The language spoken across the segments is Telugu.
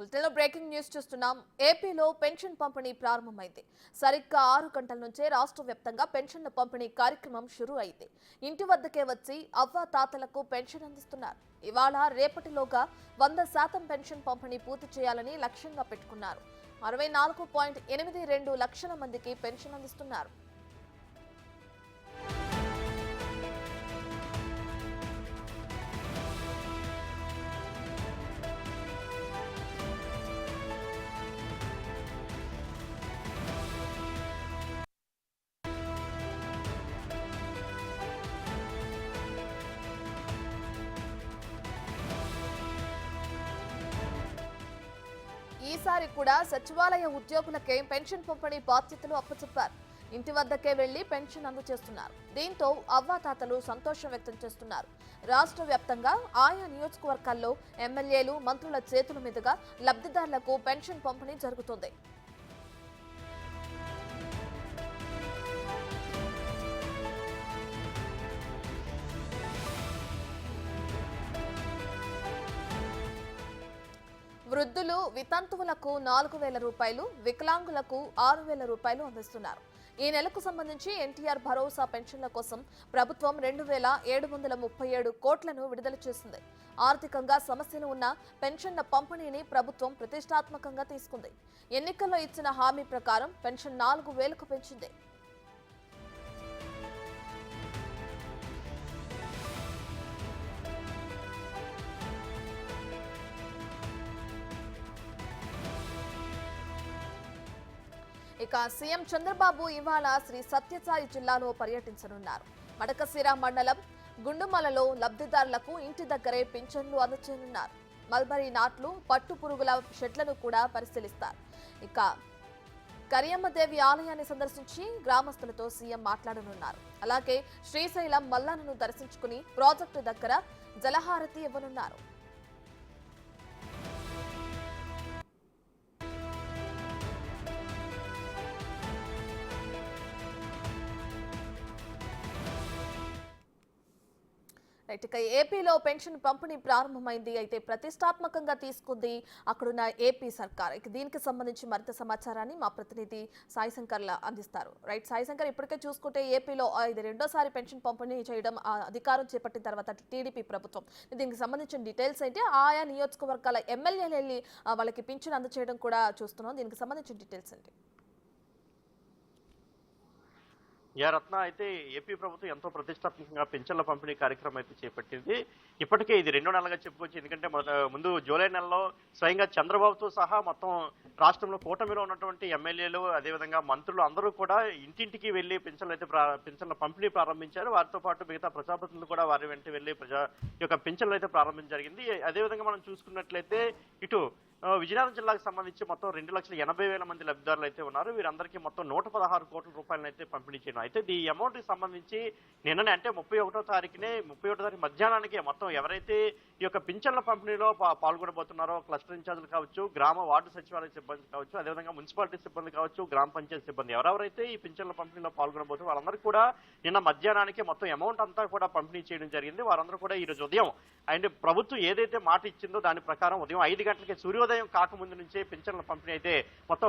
బులెటిన్లో బ్రేకింగ్ న్యూస్ చూస్తున్నాం. ఏపీలో పెన్షన్ పంపిణీ ప్రారంభమైంది. సరిగ్గా 6 గంటల నుంచే రాష్ట్ర వ్యాప్తంగా పెన్షన్ల పంపిణీ కార్యక్రమం షురూ అయింది. ఇంటి వద్దకే వచ్చి అవ్వ తాతలకు పెన్షన్ అందిస్తున్నారు. ఇవాళ రేపటిలోగా 100% పెన్షన్ పంపిణీ పూర్తి చేయాలని లక్ష్యంగా పెట్టుకున్నారు. 64.82 లక్షల మందికి పెన్షన్ అందిస్తున్నారు. ఈసారి కూడా సచివాలయ ఉద్యోగులకే పెన్షన్ పంపిణీ బాధ్యతలు అప్పచెప్పారు. ఇంటి వద్దకే వెళ్లి పెన్షన్ అందజేస్తున్నారు. దీంతో అవ్వాతాతలు సంతోషం వ్యక్తం చేస్తున్నారు. రాష్ట్ర వ్యాప్తంగా ఆయా నియోజకవర్గాల్లో ఎమ్మెల్యేలు, మంత్రుల చేతుల మీదుగా లబ్ధిదారులకు పెన్షన్ పంపిణీ జరుగుతుంది. వృద్ధులు, వితంతువులకు 4,000 రూపాయలు, వికలాంగులకు 6,000 రూపాయలు అందిస్తున్నారు. ఈ నెలకు సంబంధించి ఎన్టీఆర్ భరోసా పెన్షన్ల కోసం ప్రభుత్వం 2,737 కోట్లను విడుదల చేసింది. ఆర్థికంగా సమస్యలు ఉన్న పెన్షన్ల పంపిణీని ప్రభుత్వం ప్రతిష్టాత్మకంగా తీసుకుంది. ఎన్నికల్లో ఇచ్చిన హామీ ప్రకారం పెన్షన్ 4,000కు పెంచింది. ఇక సీఎం చంద్రబాబు ఇవాళ శ్రీ సత్యసాయి జిల్లాలో పర్యటించనున్నారు. మడకశిర మండలం గుండుమలలో లబ్ధిదారులకు ఇంటి దగ్గరే పింఛన్లు అందజేయనున్నారు. మల్బరీ నాట్లు, పట్టు పురుగుల షెడ్లను కూడా పరిశీలిస్తారు. ఇక కరియమ్మదేవి ఆలయాన్ని సందర్శించి గ్రామస్తులతో సీఎం మాట్లాడనున్నారు. అలాగే శ్రీశైలం మల్లన్నను దర్శించుకుని ప్రాజెక్టు దగ్గర జలహారతి ఇవ్వనున్నారు. ఇక ఏపీలో పెన్షన్ పంపిణీ ప్రారంభమైంది. అయితే ప్రతిష్టాత్మకంగా తీసుకుంది అక్కడున్న ఏపీ సర్కార్. ఇక దీనికి సంబంధించి మరింత సమాచారాన్ని మా ప్రతినిధి సాయి శంకర్ అందిస్తారు. రైట్ సాయి శంకర్, ఇప్పటికే చూసుకుంటే ఏపీలో ఇది రెండోసారి పెన్షన్ పంపిణీ చేయడం అధికారం చేపట్టిన తర్వాత టీడీపీ ప్రభుత్వం. దీనికి సంబంధించిన డీటెయిల్స్ అయితే ఆయా నియోజకవర్గాల ఎమ్మెల్యేలు వెళ్ళి వాళ్ళకి పింఛన్ అందజేయడం కూడా చూస్తున్నాం. దీనికి సంబంధించిన డీటెయిల్స్ ఏంటి? రత్న అయితే ఏపీ ప్రభుత్వం ఎంతో ప్రతిష్టాత్మకంగా పెన్షన్ల పంపిణీ కార్యక్రమం అయితే చేపట్టింది. ఇప్పటికే ఇది 2వ నెలగా చెప్పుకోవచ్చు. ఎందుకంటే ముందు జూలై నెలలో స్వయంగా చంద్రబాబుతో సహా మొత్తం రాష్ట్రంలో కూటమిలో ఉన్నటువంటి ఎమ్మెల్యేలు, అదేవిధంగా మంత్రులు అందరూ కూడా ఇంటింటికి వెళ్లి పెన్షన్ల పంపిణీ ప్రారంభించారు. వారితో పాటు మిగతా ప్రజాప్రతినిధులు కూడా వారి వెంట వెళ్లి పెన్షన్లు అయితే ప్రారంభించడం జరిగింది. అదేవిధంగా మనం చూసుకున్నట్లయితే ఇటు విజయనగరం జిల్లాకు సంబంధించి మొత్తం 2,80,000 మంది లబ్ధిదారులు అయితే ఉన్నారు. వీరందరికీ మొత్తం 116 కోట్ల రూపాయలను అయితే పంపిణీ చేయడం. అయితే ఈ అమౌంట్ కి సంబంధించి నిన్ననే అంటే 31వ తారీఖు మధ్యాహ్నానికి మొత్తం ఎవరైతే ఈ యొక్క పింఛన్ల పంపిణీలో పాల్గొనబోతున్నారో క్లస్టర్ ఇన్ఛార్జీలు కావచ్చు, గ్రామ వార్డు సచివాలయ సిబ్బంది కావచ్చు, అదేవిధంగా మున్సిపాలిటీ సిబ్బంది కావచ్చు, గ్రామ పంచాయతీ సిబ్బంది ఎవరెవరైతే ఈ పింఛన్ల పంపిణీలో పాల్గొనబోతున్నారు వాళ్ళందరూ కూడా నిన్న మధ్యాహ్నానికి మొత్తం అమౌంట్ అంతా కూడా పంపిణీ చేయడం జరిగింది. వారందరూ కూడా ఈ రోజు ఉదయం అండ్ ప్రభుత్వం ఏదైతే మాట ఇచ్చిందో దాని ప్రకారం ఉదయం 5 గంటలకి సూర్యోదయం కాకముందు నుంచే పింఛన్ల పంపిణీ అయితే మొత్తం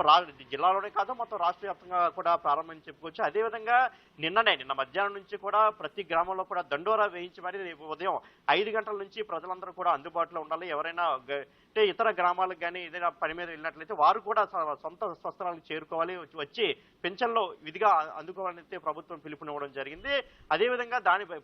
జిల్లాలోనే కాదు మొత్తం రాష్ట్ర వ్యాప్తంగా కూడా ప్రారంభం చెప్పుకోవచ్చు. అదేవిధంగా నిన్న మధ్యాహ్నం నుంచి కూడా ప్రతి గ్రామంలో కూడా దండోరా వేయించి మరి ఉదయం 5 గంటల నుంచి ప్రజలందరూ కూడా అందుబాటులో ఉండాలి. ఎవరైనా అంటే ఇతర గ్రామాలకు కానీ ఏదైనా పని మీద వెళ్ళినట్లయితే వారు కూడా సొంత స్వస్థలాలకు చేరుకోవాలి, వచ్చి పెన్షన్లో విధిగా అందుకోవాలని అయితే ప్రభుత్వం పిలుపునివ్వడం జరిగింది. అదేవిధంగా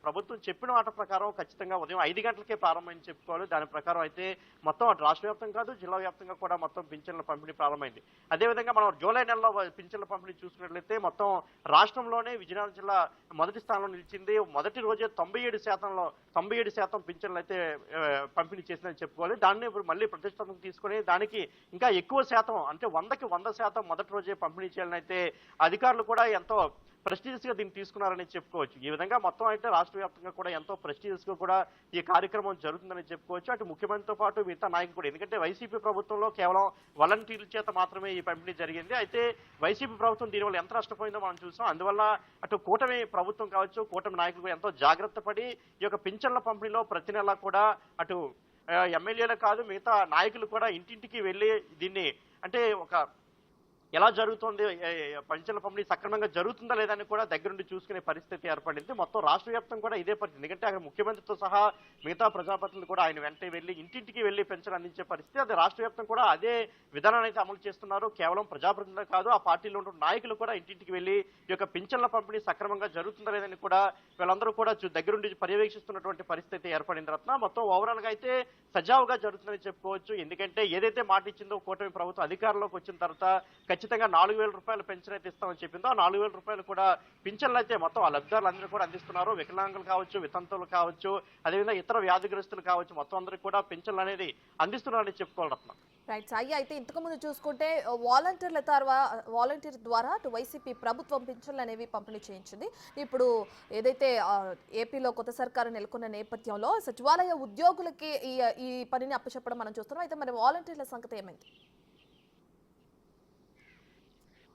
ప్రభుత్వం చెప్పిన మాట ప్రకారం ఖచ్చితంగా ఉదయం 5 గంటలకే ప్రారంభం చెప్పుకోవాలి. దాని ప్రకారం అయితే మొత్తం రాష్ట్ర వ్యాప్తంగా కాదు జిల్లా వ్యాప్తంగా కూడా మొత్తం పింఛన్ల పంపిణీ ప్రారంభమైంది. అదేవిధంగా మనం జూలై నెలలో పింఛన్ల పంపిణీ చూసుకున్నట్లయితే మొత్తం రాష్ట్రంలోనే విజయనగరం జిల్లా మొదటి స్థానంలో నిలిచింది. మొదటి రోజే 97% పింఛన్లు అయితే పంపిణీ చేసిందని చెప్పుకోవాలి. దాన్ని ఇప్పుడు మళ్ళీ ప్రతిష్టాత్మకం తీసుకుని దానికి ఇంకా ఎక్కువ శాతం అంటే 100కి 100% మొదటి రోజే పంపిణీ చేయాలని అయితే అధికారులు కూడా ఎంతో ప్రెస్టీజియస్ గా దీన్ని తీసుకున్నారని చెప్పుకోవచ్చు. ఈ విధంగా మొత్తం అయితే రాష్ట్ర వ్యాప్తంగా కూడా ఎంతో ప్రెస్టీజియస్ గా కూడా ఈ కార్యక్రమం జరుగుతుందని చెప్పుకోవచ్చు. అటు ముఖ్యమంత్రితో పాటు మిగతా నాయకులు కూడా, ఎందుకంటే వైసీపీ ప్రభుత్వంలో కేవలం వాలంటీర్ల చేత మాత్రమే ఈ పంపిణీ జరిగింది. అయితే వైసీపీ ప్రభుత్వం దీనివల్ల ఎంత నష్టపోయిందో మనం చూసాం. అందువల్ల అటు కూటమి ప్రభుత్వం కావచ్చు, కూటమి నాయకులు ఎంతో జాగ్రత్త పడి ఈ యొక్క పింఛన్ల పంపిణీలో ప్రతి నెల కూడా అటు ఎమ్మెల్యేలు కాదు మిగతా నాయకులు కూడా ఇంటింటికి వెళ్ళి దీన్ని అంటే ఒక ఎలా జరుగుతుంది పంచల పంపిణీ సక్రమంగా జరుగుతుందా లేదని కూడా దగ్గరుండి చూసుకునే పరిస్థితి ఏర్పడింది. మొత్తం రాష్ట్ర వ్యాప్తం కూడా ఇదే పరిస్థితి. ఎందుకంటే అక్కడ ముఖ్యమంత్రితో సహా మిగతా ప్రజాప్రతినిధులు కూడా ఆయన వెంటే వెళ్ళి ఇంటింటికి వెళ్ళి పెన్షన్ అందించే పరిస్థితి. అది రాష్ట్ర వ్యాప్తం కూడా అదే విధానాన్ని అయితే అమలు చేస్తున్నారు. కేవలం ప్రజాప్రతినిధులు కాదు, ఆ పార్టీలో ఉన్న నాయకులు కూడా ఇంటింటికి వెళ్ళి ఈ యొక్క పింఛన్ల పంపిణీ సక్రమంగా జరుగుతుందా లేదని కూడా వీళ్ళందరూ కూడా దగ్గరుండి పర్యవేక్షిస్తున్నటువంటి పరిస్థితి ఏర్పడింది రత్న. మొత్తం ఓవరాల్ గా అయితే సజావుగా జరుగుతుందని చెప్పుకోవచ్చు. ఎందుకంటే ఏదైతే మాట ఇచ్చిందో కూటమి ప్రభుత్వం అధికారంలోకి వచ్చిన తర్వాత ఖచ్చితంగా 4,000 రూపాయలు పెన్షన్ అయితే ఇస్తామని చెప్పిందో ఆ 4,000 రూపాయలు కూడా పింఛన్లు అయితే మొత్తం ఆ లబ్ధిదారులందరూ కూడా అందిస్తున్నారు. వికలాంగులు కావచ్చు, వితంతువులు కావచ్చు, అదేవిధంగా ఇతర వ్యాధిగ్రస్తులు కావచ్చు, మొత్తం అందరికీ కూడా పింఛన్లు అనేది అందిస్తున్నారని చెప్పుకోవాలి రత్న. రైట్ సాయి, అయితే ఇంతకుముందు చూసుకుంటే వాలంటీర్ ద్వారా అటు వైసీపీ ప్రభుత్వం పింఛన్లు అనేవి పంపిణీ చేయించింది. ఇప్పుడు ఏదైతే ఏపీలో కొత్త సర్కారు నెలకొన్న నేపథ్యంలో సచివాలయ ఉద్యోగులకి ఈ పనిని అప్పచెప్పడం మనం చూస్తున్నాం. అయితే మరి వాలంటీర్ల సంగతి ఏమైంది?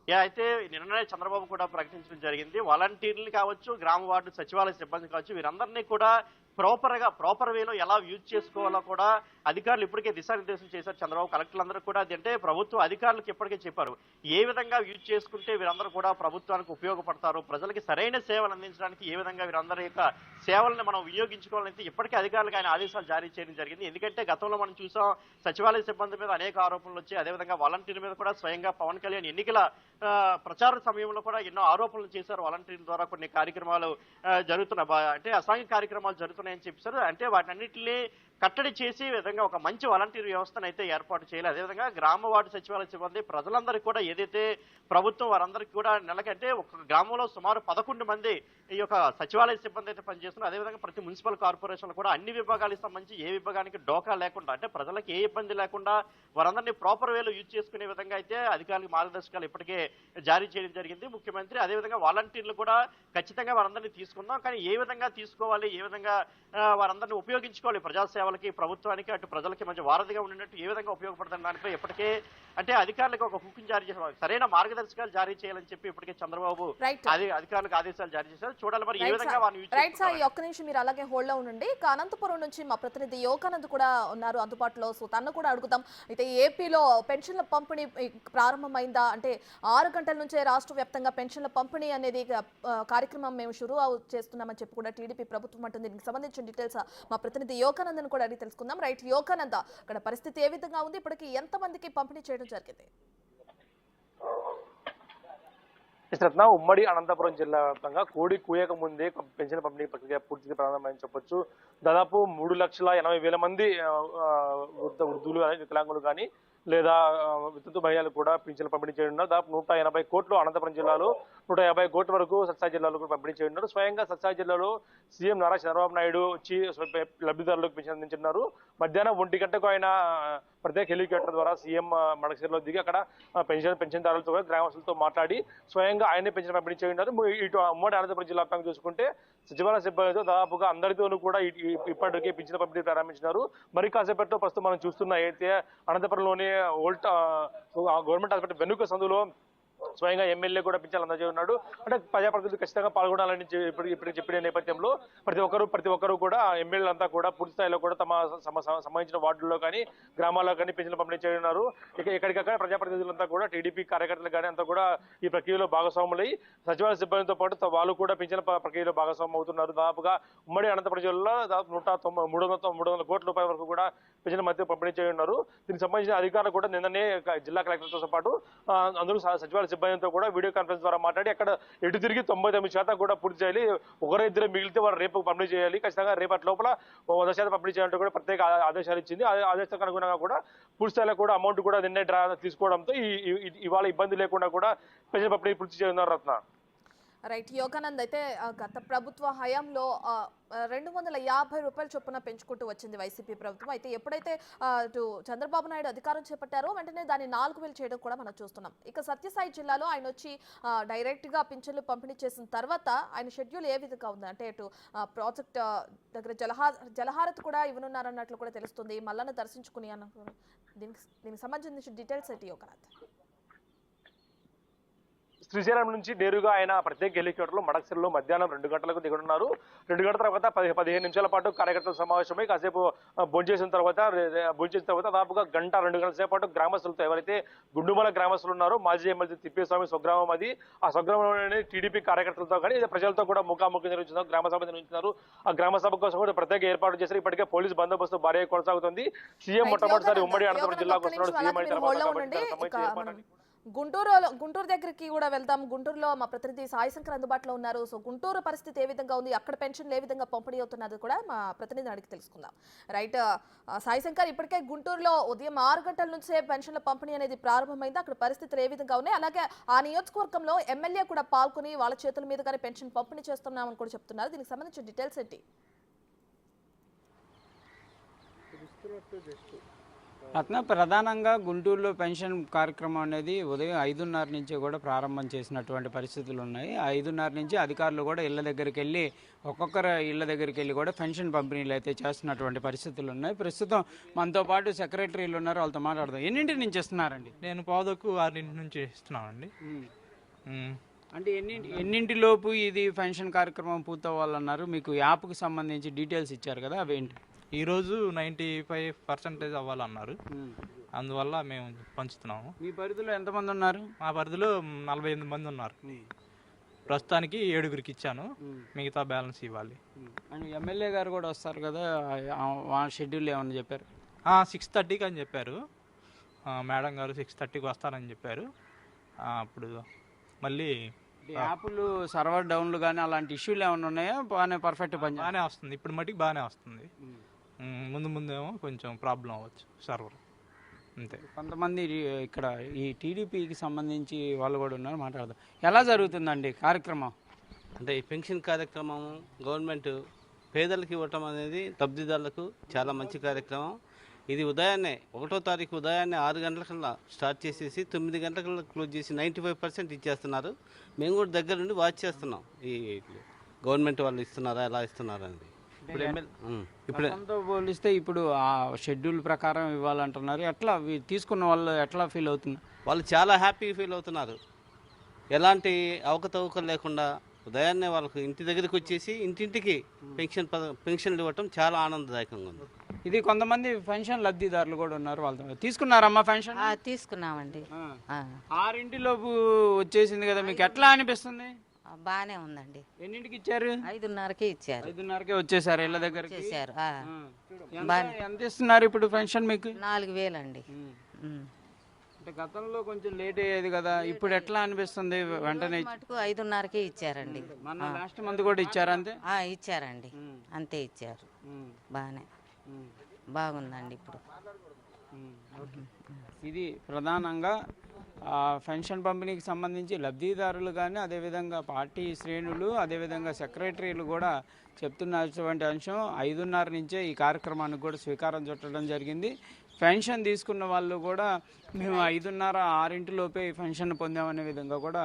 అయితే నిన్ననే చంద్రబాబు కూడా ప్రకటించడం జరిగింది. వాలంటీర్లు కావచ్చు, గ్రామ వార్డు సచివాలయ సిబ్బంది కావచ్చు, వీరందరినీ కూడా ప్రాపర్ వేలో ఎలా యూజ్ చేసుకోవాలో కూడా అధికారులు ఇప్పటికే దిశానిర్దేశం చేశారు చంద్రబాబు. కలెక్టర్లందరూ కూడా అంటే ప్రభుత్వ అధికారులకు ఇప్పటికే చెప్పారు ఏ విధంగా యూజ్ చేసుకుంటే వీరందరూ కూడా ప్రభుత్వానికి ఉపయోగపడతారు, ప్రజలకి సరైన సేవలు అందించడానికి ఏ విధంగా వీరందరి యొక్క సేవలను మనం వినియోగించుకోవాలని ఇప్పటికే అధికారులకు ఆయన ఆదేశాలు జారీ చేయడం జరిగింది. ఎందుకంటే గతంలో మనం చూసాం సచివాలయ సిబ్బంది మీద అనేక ఆరోపణలు వచ్చాయి. అదేవిధంగా వాలంటీర్ల మీద కూడా స్వయంగా పవన్ కళ్యాణ్ ఎన్నికల ప్రచార సమయంలో కూడా ఎన్నో ఆరోపణలు చేశారు. వాలంటీర్ల ద్వారా కొన్ని కార్యక్రమాలు అంటే అసాంఘిక కార్యక్రమాలు జరుగుతున్నాయని చెప్పారు. అంటే వాటన్నిటిని కట్టడి చేసి విధంగా ఒక మంచి వాలంటీర్ వ్యవస్థను అయితే ఏర్పాటు చేయాలి. అదేవిధంగా గ్రామ వార్డు సచివాలయ సిబ్బంది ప్రజలందరికీ కూడా ఏదైతే ప్రభుత్వం వారందరికీ కూడా నెలకంటే ఒక గ్రామంలో సుమారు 11 మంది ఈ యొక్క సచివాలయ సిబ్బంది అయితే పనిచేస్తున్నారు. అదేవిధంగా ప్రతి మున్సిపల్ కార్పొరేషన్లు కూడా అన్ని విభాగాలకు సంబంధించి ఏ విభాగానికి డోకా లేకుండా అంటే ప్రజలకు ఏ ఇబ్బంది లేకుండా వారందరినీ ప్రాపర్ వేలో యూజ్ చేసుకునే విధంగా అయితే అధికారులకు మార్గదర్శకాలు ఇప్పటికే జారీ చేయడం జరిగింది ముఖ్యమంత్రి. అదేవిధంగా వాలంటీర్లు కూడా ఖచ్చితంగా వారందరినీ తీసుకుందాం, కానీ ఏ విధంగా తీసుకోవాలి, ఏ విధంగా వారందరినీ ఉపయోగించుకోవాలి ప్రజాసేవలకి, ప్రభుత్వానికి, అటు ప్రజలకి మధ్య వారధిగా ఉండినట్టు ఏ విధంగా ఉపయోగపడుతున్న దానిపై ఇప్పటికే అంటే అధికారులకు ఒక హుక్కును జారీ చేశారు, సరైన మార్గదర్శకాలు జారీ చేయాలని చెప్పి ఇప్పటికే చంద్రబాబు అధికారులకు ఆదేశాలు జారీ చేశారు. చూడాలి మరి ఏ విధంగా రైట్ సార్, ఒక్క నిమిషం మీరు అలాగే హోల్డ్ లో ఉండండి. ఇక అనంతపురం నుంచి మా ప్రతినిధి యోగానంద్ కూడా ఉన్నారు అందుబాటులో. సో తను కూడా అడుగుతాం. అయితే ఏపీలో పెన్షన్ల పంపిణీ ప్రారంభమైందా? అంటే 6 గంటల నుంచే రాష్ట్ర వ్యాప్తంగా పెన్షన్ల పంపిణీ అనేది కార్యక్రమం మేము షురూ చేస్తున్నామని చెప్పి కూడా టీడీపీ ప్రభుత్వం అంటుంది. దీనికి సంబంధించిన డీటెయిల్స్ మా ప్రతినిధి యోగానంద్ కూడా అడిగి తెలుసుకుందాం. రైట్ యోగానంద, అక్కడ పరిస్థితి ఏ విధంగా ఉంది? ఇప్పటికి ఎంతమందికి పంపిణీ చేయడం జరిగింది? రత్న, ఉమ్మడి అనంతపురం జిల్లా వ్యాప్తంగా కోడి కూయక ముందే పెన్షన్ పంపిణీ ప్రక్రియ పూర్తిగా ప్రారంభమైందని చెప్పొచ్చు. దాదాపు 3,80,000 మంది వృద్ధులు కానీ, వికలాంగులు కానీ లేదా వితంతు మహిళలు కూడా పింఛన్లు పంపిణీ చేయనున్నారు. దాదాపు 180 కోట్లు అనంతపురం జిల్లాలో, 150 కోట్ల వరకు సత్సాయి జిల్లాలో కూడా పంపిణీ చేయనున్నారు. స్వయంగా సత్సాయి జిల్లాలో సీఎం నారా చంద్రబాబు నాయుడు వచ్చి లబ్ధిదారులకు పింఛన్ అందించున్నారు. మధ్యాహ్నం 1 గంటకు ఆయన ప్రత్యేక హెలికాప్టర్ ద్వారా సీఎం మడకశిరలో దిగి అక్కడ పెన్షన్దారులతో కూడా గ్రామస్తులతో మాట్లాడి స్వయంగా ఆయనే పెన్షన్ పంపిణీ చేయనున్నారు. ఇటు ఉమ్మడి అనంతపురం జిల్లా వ్యాప్తంగా చూసుకుంటే సచివాలయ సిబ్బందితో దాదాపుగా అందరితోనూ కూడా ఇప్పటికే పింఛన్ పంపిణీ ప్రారంభించినారు. మరి కాసేపట్లో ప్రస్తుతం మనం చూస్తున్న అయితే అనంతపురంలోని గవర్నమెంట్ హాస్పిటల్ వెనుక సందులో స్వయంగా ఎమ్మెల్యే కూడా పింఛన్లు అందజేయనున్నాడు. అంటే ప్రజాప్రతినిధులు ఖచ్చితంగా పాల్గొనాలని ఇప్పుడు చెప్పిన నేపథ్యంలో ప్రతి ఒక్కరు కూడా ఎమ్మెల్యేలు అంతా కూడా పూర్తి స్థాయిలో కూడా తమ సంబంధించిన వార్డుల్లో కానీ గ్రామాల్లో కానీ పింఛన్లు పంపిణీ చేయనున్నారు. ఎక్కడికక్కడ ప్రజాప్రతినిధులంతా కూడా టీడీపీ కార్యకర్తలు కానీ అంతా కూడా ఈ ప్రక్రియలో భాగస్వాములై సచివాలయ సిబ్బందితో పాటు వాళ్ళు కూడా పింఛన్ ప్రక్రియలో భాగస్వామ్యం అవుతున్నారు. దాదాపుగా ఉమ్మడి అనంతపురం జిల్లాలో దాదాపు 300 కోట్ల రూపాయల వరకు కూడా పింఛన్ మధ్య పంపిణీ చేయనున్నారు. దీనికి సంబంధించిన అధికారులు కూడా నిన్ననే జిల్లా కలెక్టర్తో పాటు అందరూ సచివాలయ సిబ్బందితో కూడా వీడియో కాన్ఫరెన్స్ ద్వారా మాట్లాడి అక్కడ ఎటు తిరిగి 99% కూడా పూర్తి చేయాలి. ఒకరిద్దరు మిగిలితే వారు రేపు పంపిణీ చేయాలి. ఖచ్చితంగా రేపటి లోపల 100% పంపిణీ చేయాలంటూ కూడా ప్రత్యేక ఆదేశాలు ఇచ్చింది. ఆదేశాలకు అనుగుణంగా కూడా పూర్తి స్థాయిలో కూడా అమౌంట్ కూడా నిన్నే తీసుకోవడంతో ఇవాళ ఇబ్బంది లేకుండా కూడా పెన్షన్ పంపిణీ పూర్తి చేయనున్నారు రత్న. రైట్ యోగానంద్, అయితే గత ప్రభుత్వ హయాంలో 250 రూపాయల చొప్పున పెంచుకుంటూ వచ్చింది వైసీపీ ప్రభుత్వం. అయితే ఎప్పుడైతే చంద్రబాబు నాయుడు అధికారం చేపట్టారో వెంటనే దాన్ని 4,000 చేయడం కూడా మనం చూస్తున్నాం. ఇక సత్యసాయి జిల్లాలో ఆయన వచ్చి డైరెక్ట్గా పింఛన్లు పంపిణీ చేసిన తర్వాత ఆయన షెడ్యూల్ ఏ విధంగా ఉంది? అంటే ఇటు ప్రాజెక్ట్ దగ్గర జలహారతి కూడా ఇవ్వనున్నారన్నట్లు కూడా తెలుస్తుంది. మల్లన్న దర్శించుకుని దీనికి సంబంధించిన డీటెయిల్స్ ఏంటి యోగానంద్? శ్రీశైలం నుంచి నేరుగా ఆయన ప్రత్యేక హెలికాప్టర్లో మడకసిరలో మధ్యాహ్నం 2 గంటలకు దిగనున్నారు. 2 గంటల తర్వాత 15 నిమిషాల పాటు కార్యకర్తల సమావేశమై కాసేపు భోంచేసిన తర్వాత దాదాపుగా గంట 2 గంటల సేపు పాటు గ్రామస్తులతో ఎవరైతే గుండుమల గ్రామస్తులు ఉన్నారో మాజీ ఎమ్మెల్యే తిప్పేస్వామి స్వగ్రామం అది, ఆ స్వగ్రామంలోని టీడీపీ కార్యకర్తలతో కానీ ప్రజలతో కూడా ముఖాముఖి నిర్వహించున్నారు, గ్రామ సభ నిర్వహించున్నారు. ఆ గ్రామ సభ కోసం కూడా ప్రత్యేక ఏర్పాటు చేశారు. ఇప్పటికే పోలీసు బందోబస్తు భారీగా కొనసాగుతుంది. సీఎం మొట్టమొదటిసారి ఉమ్మడి అనంతపురం జిల్లాకు వస్తున్నాడు. సీఎం అయిన తర్వాత గుంటూరు దగ్గరికి కూడా వెళ్దాం. గుంటూరులో మా ప్రతినిధి సాయి శంకర్ అందుబాటులో ఉన్నారు. సో గుంటూరు పరిస్థితి ఏ విధంగా ఉంది, అక్కడ పెన్షన్లు ఏ విధంగా పంపిణీ అవుతున్నది కూడా మా ప్రతినిధిని అడిగి తెలుసుకుందాం. రైట్ సాయి శంకర్, ఇప్పటికే గుంటూరులో ఉదయం 6 గంటల నుంచే పెన్షన్ల పంపిణీ అనేది ప్రారంభమైంది. అక్కడ పరిస్థితులు ఏ విధంగా ఉన్నాయి, అలాగే ఆ నియోజకవర్గంలో ఎమ్మెల్యే కూడా పాల్గొని వాళ్ళ చేతుల మీదుగానే పెన్షన్ పంపిణీ చేస్తున్నామని కూడా చెప్తున్నారు. దీనికి సంబంధించిన డీటెయిల్స్ ఏంటి? ప్రధానంగా గుంటూరులో పెన్షన్ కార్యక్రమం అనేది ఉదయం 5:30 నుంచి కూడా ప్రారంభం చేసినటువంటి పరిస్థితులు ఉన్నాయి. 5:30 నుంచి అధికారులు కూడా ఇళ్ల దగ్గరికి వెళ్ళి ఒక్కొక్కరు ఇళ్ల దగ్గరికి వెళ్ళి కూడా పెన్షన్ పంపిణీలు అయితే చేస్తున్నటువంటి పరిస్థితులు ఉన్నాయి. ప్రస్తుతం మనతో పాటు సెక్రటరీలు ఉన్నారు, వాళ్ళతో మాట్లాడదాం. ఎన్నింటి నుంచి ఇస్తున్నారండి? నేను పావుదకు 6 నుంచి ఇస్తున్నానండి. అంటే ఎన్నింటిలోపు ఇది పెన్షన్ కార్యక్రమం పూర్తవ్వాలన్నారు? మీకు యాప్కి సంబంధించి డీటెయిల్స్ ఇచ్చారు కదా, అవేంటి? ఈరోజు 95% అవ్వాలన్నారు, అందువల్ల మేము పంచుతున్నాము. మీ పరిధిలో ఎంతమంది ఉన్నారు? మా పరిధిలో 48 మంది ఉన్నారు. ప్రస్తుతానికి 7గురికి ఇచ్చాను, మిగతా బ్యాలెన్స్ ఇవ్వాలి. అండ్ ఎమ్మెల్యే గారు కూడా వస్తారు కదా, షెడ్యూల్ ఏమని చెప్పారు? 6:30కి అని చెప్పారు మేడం గారు, 6:30కి వస్తారని చెప్పారు. అప్పుడు మళ్ళీ యాప్లు సర్వర్ డౌన్లు కానీ అలాంటి ఇష్యూలు ఏమైనా ఉన్నాయా? బాగానే పర్ఫెక్ట్ పని బాగానే వస్తుంది, ఇప్పుడు మటుకు బాగానే వస్తుంది. ముందేమో కొంచెం ప్రాబ్లం అవ్వచ్చు సర్వర్, అంతే. కొంతమంది ఇక్కడ ఈ టీడీపీకి సంబంధించి వాళ్ళు కూడా ఉన్నారు, మాట్లాడదాం. ఎలా జరుగుతుందండి కార్యక్రమం? అంటే ఈ పెన్షన్ కార్యక్రమం గవర్నమెంట్ పేదలకు ఇవ్వటం అనేది లబ్ధిదారులకు చాలా మంచి కార్యక్రమం. ఇది ఉదయాన్నే 1వ తారీఖు ఉదయాన్నే 6 గంటలకల్లా స్టార్ట్ చేసేసి 9 గంటలకల్లా క్లోజ్ చేసి 95% ఇచ్చేస్తున్నారు. మేము కూడా దగ్గర నుండి వాచ్ చేస్తున్నాం, ఈ గవర్నమెంట్ వాళ్ళు ఇస్తున్నారా, ఎలా ఇస్తున్నారా అనేది. ఇప్పుడు పోలిస్తే ఇప్పుడు ఆ షెడ్యూల్ ప్రకారం ఇవ్వాలంటున్నారు. ఎట్లా తీసుకున్న వాళ్ళు ఎట్లా ఫీల్ అవుతున్నారు? వాళ్ళు చాలా హ్యాపీగా ఫీల్ అవుతున్నారు. ఎలాంటి అవకతవకలు లేకుండా ఉదయాన్నే వాళ్ళకు ఇంటి దగ్గరికి వచ్చేసి ఇంటింటికి పెన్షన్లు ఇవ్వటం చాలా ఆనందదాయకంగా ఉంది. ఇది కొంతమంది పెన్షన్ లబ్ధిదారులు కూడా ఉన్నారు, వాళ్ళతో తీసుకున్నారమ్మా పెన్షన్? తీసుకున్నామండి. 6 వచ్చేసింది కదా, మీకు ఎట్లా అనిపిస్తుంది? బానే ఉందండి. ఎన్నింటికి ఇచ్చారు? 5:30కి ఇచ్చారు. 5:30కే వచ్చేసారు ఇళ్ళ దగ్గరికి? చేశారు. ఎంత ఇస్తున్నారు ఇప్పుడు పెన్షన్ మీకు? 4,000 అండి. అంటే గతంలో కొంచెం లేట్ అయ్యేది కదా, ఇప్పుడు ఎట్లా అనిపిస్తుంది? వెంటనే 5:30కి ఇచ్చారండి. మన లాస్ట్ మంత్ కూడా ఇచ్చారు అంతే? ఇచ్చారండి, అంతే ఇచ్చారు. బాగుందండి ఇప్పుడు. ఇది ప్రధానంగా పెన్షన్ పంపిణీకి సంబంధించి లబ్ధిదారులు కానీ, అదేవిధంగా పార్టీ శ్రేణులు, అదేవిధంగా సెక్రటరీలు కూడా చెప్తున్నటువంటి అంశం. 5:30 నుంచే ఈ కార్యక్రమానికి కూడా స్వీకారం చుట్టడం జరిగింది. పెన్షన్ తీసుకున్న వాళ్ళు కూడా మేము 5:30, 6 ఈ పెన్షన్ పొందామనే విధంగా కూడా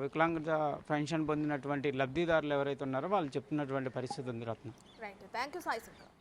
వికలాంగత పెన్షన్ పొందినటువంటి లబ్ధిదారులు ఎవరైతే ఉన్నారో వాళ్ళు చెప్తున్నటువంటి పరిస్థితి ఉంది. Ratna, right, thank you Sai Shankar.